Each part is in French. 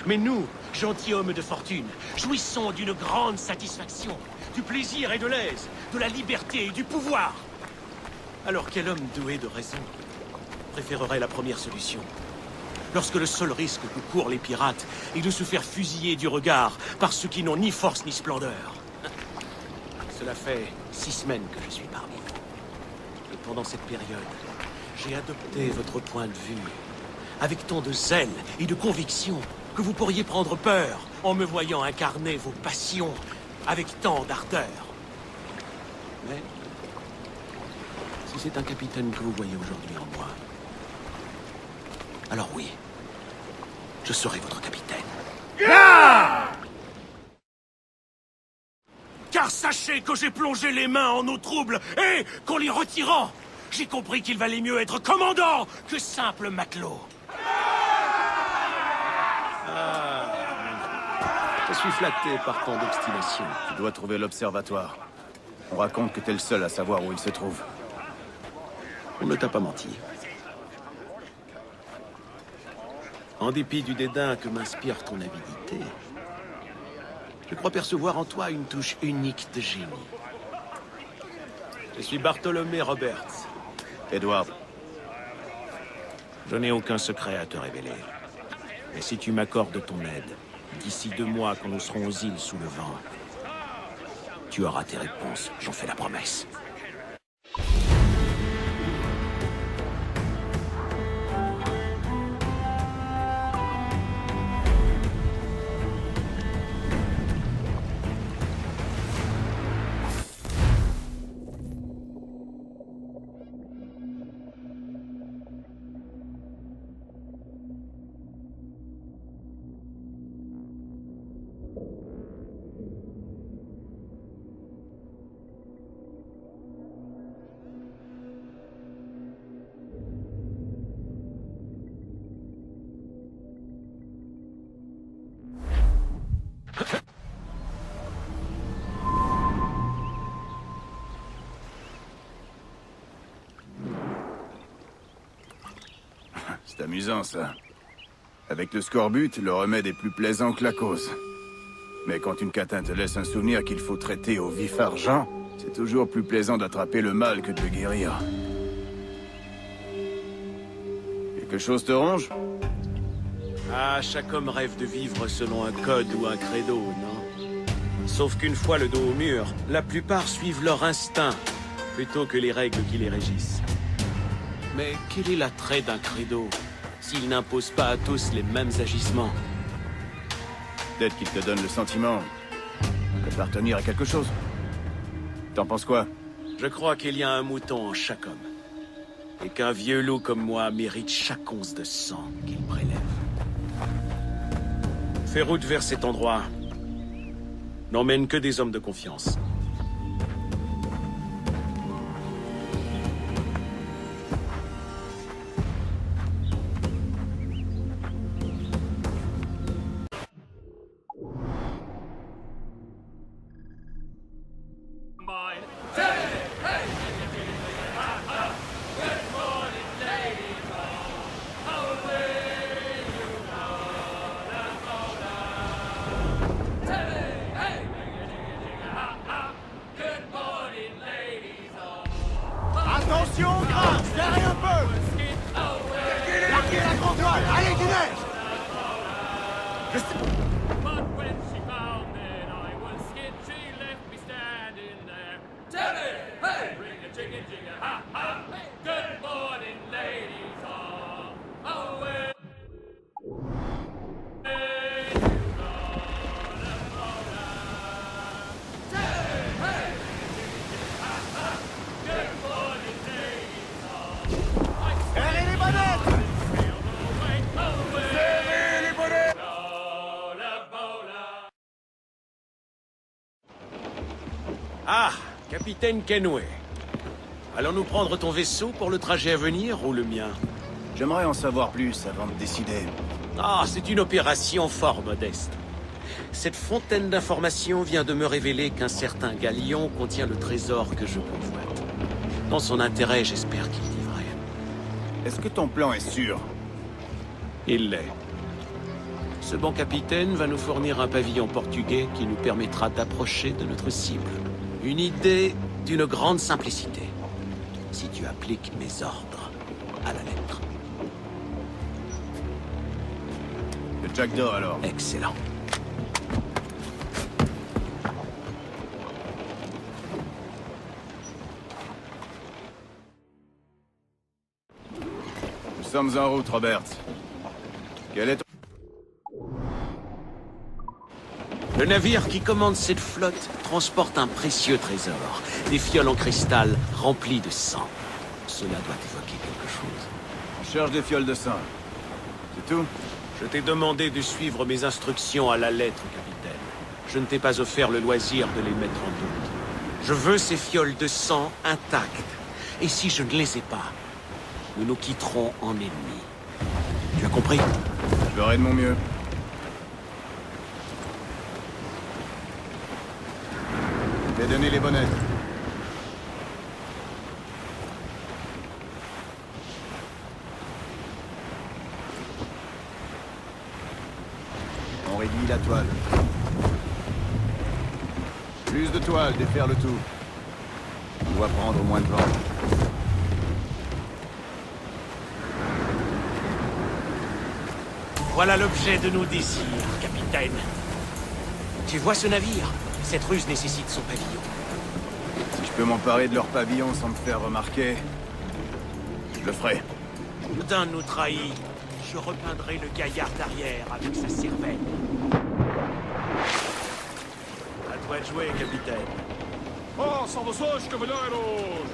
Mais nous, gentilshommes de fortune, jouissons d'une grande satisfaction, du plaisir et de l'aise, de la liberté et du pouvoir. Alors quel homme doué de raison préférerait la première solution? Lorsque le seul risque que courent les pirates est de se faire fusiller du regard par ceux qui n'ont ni force ni splendeur. Cela fait 6 semaines que je suis parmi vous. Et pendant cette période, j'ai adopté votre point de vue avec tant de zèle et de conviction que vous pourriez prendre peur en me voyant incarner vos passions avec tant d'ardeur. Mais si c'est un capitaine que vous voyez aujourd'hui en moi, alors oui, je serai votre capitaine. Car sachez que j'ai plongé les mains en eau trouble et qu'en les retirant, j'ai compris qu'il valait mieux être commandant que simple matelot. Je suis flatté par tant d'obstination. Tu dois trouver l'observatoire. On raconte que t'es le seul à savoir où il se trouve. On ne t'a pas menti. En dépit du dédain que m'inspire ton avidité, je crois percevoir en toi une touche unique de génie. Je suis Bartholomé Roberts. Edward. Je n'ai aucun secret à te révéler. Mais si tu m'accordes ton aide, d'ici 2 mois quand nous serons aux îles sous le vent, tu auras tes réponses, j'en fais la promesse. C'est amusant, ça. Avec le scorbut, le remède est plus plaisant que la cause. Mais quand une catin te laisse un souvenir qu'il faut traiter au vif argent, c'est toujours plus plaisant d'attraper le mal que de le guérir. Quelque chose te ronge? Ah, chaque homme rêve de vivre selon un code ou un credo, non? Sauf qu'une fois le dos au mur, la plupart suivent leur instinct, plutôt que les règles qui les régissent. Mais quel est l'attrait d'un credo, s'il n'impose pas à tous les mêmes agissements? Peut-être qu'il te donne le sentiment d'appartenir à quelque chose. T'en penses quoi? Je crois qu'il y a un mouton en chaque homme. Et qu'un vieux loup comme moi mérite chaque once de sang qu'il prélève. Fais route vers cet endroit. N'emmène que des hommes de confiance. Attention, Grâce, derrière un peu! Larguez la grande voile! Allez, du neige! But when she found that I was skin, she left me standing there. Teddy, hey! Ring a jiggy jiggy, ha ha! Good morning, ladies all. Away! Serrez les bonnettes! Serrez les bonnettes! Ah, capitaine Kenway. Allons-nous prendre ton vaisseau pour le trajet à venir ou le mien? J'aimerais en savoir plus avant de décider. Ah, c'est une opération fort modeste. Cette fontaine d'informations vient de me révéler qu'un certain galion contient le trésor que je convoite. Dans son intérêt, j'espère qu'il dit vrai. Est-ce que ton plan est sûr? Il l'est. Ce bon capitaine va nous fournir un pavillon portugais qui nous permettra d'approcher de notre cible. Une idée d'une grande simplicité, si tu appliques mes ordres à la lettre. Le Jackdaw, alors. Excellent. Nous sommes en route, Robert. Quel est ton... Le navire qui commande cette flotte transporte un précieux trésor, des fioles en cristal remplies de sang. Cela doit évoquer quelque chose. On cherche des fioles de sang. C'est tout? Je t'ai demandé de suivre mes instructions à la lettre, capitaine. Je ne t'ai pas offert le loisir de les mettre en doute. Je veux ces fioles de sang intactes. Et si je ne les ai pas, nous nous quitterons en ennemis. Tu as compris? Je ferai de mon mieux. J'ai donné les bonnettes. On réduit la toile. Plus de toile, défaire le tout. On doit prendre moins de vent. Voilà l'objet de nos désirs, capitaine. Tu vois ce navire? Cette ruse nécessite son pavillon. Si je peux m'emparer de leur pavillon sans me faire remarquer, je le ferai. D'un nous trahit. Je repeindrai le gaillard d'arrière avec sa cervelle. À toi de jouer, capitaine. Oh, saudações, cavalheiros!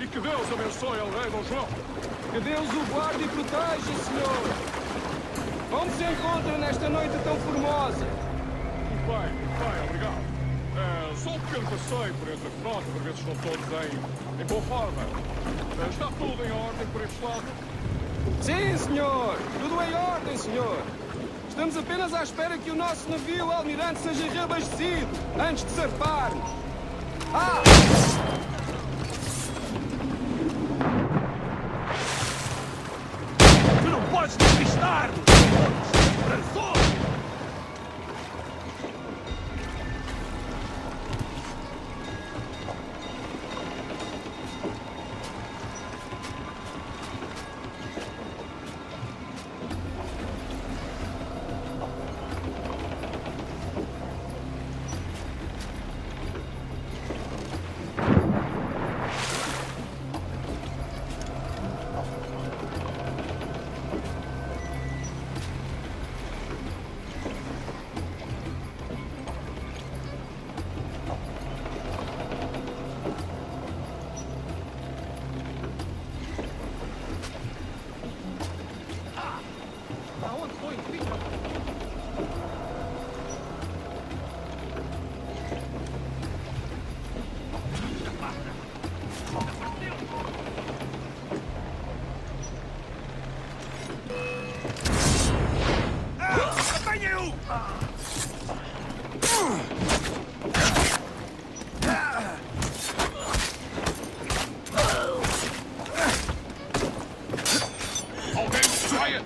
E que Deus abençoe ao rei Dom João. Que Deus o guarde e proteja, senhor. Como se encontra nesta noite tão formosa? Bem, obrigado. Só um pequeno passeio por entre a frota para ver se estão todos em boa forma. Está tudo em ordem por este lado? Sim, senhor. Tudo em ordem, senhor. Estamos apenas à espera que o nosso navio almirante seja reabastecido antes de zarparmos. Ah! Tu não podes despistar-nos! Braços! Aonde foi? Fica. Apanhei-o! Alguém distraia!